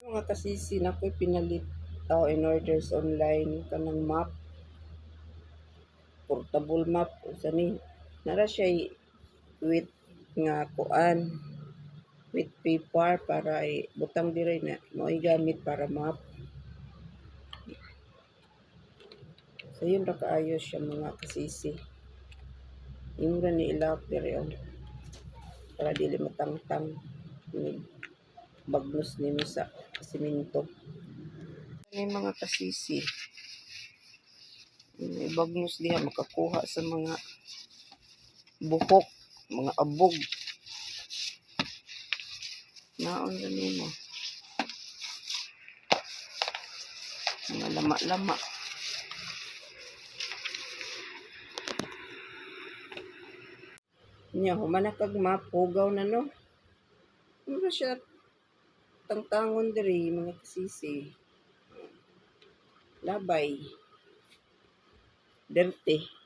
Mga kasisi na ko'y pinalit in orders online kanang map, portable map usa ni. Nara siya with nga kuan, with paper para butang dire na mo'y gamit para map. So yun ra kaayo siya mga kasisi. Imo ra ni ilap dire para dili matangtang bagnos nimo sa simento. May mga kasisi. Ibagnos diha makakuha sa mga buhok, mga abog. Naon ra nimo. Mga lama-lama. Nya humana kag map hugaw na no. Ano siya tangtangon diri mga kasisi. Labay. Dirty.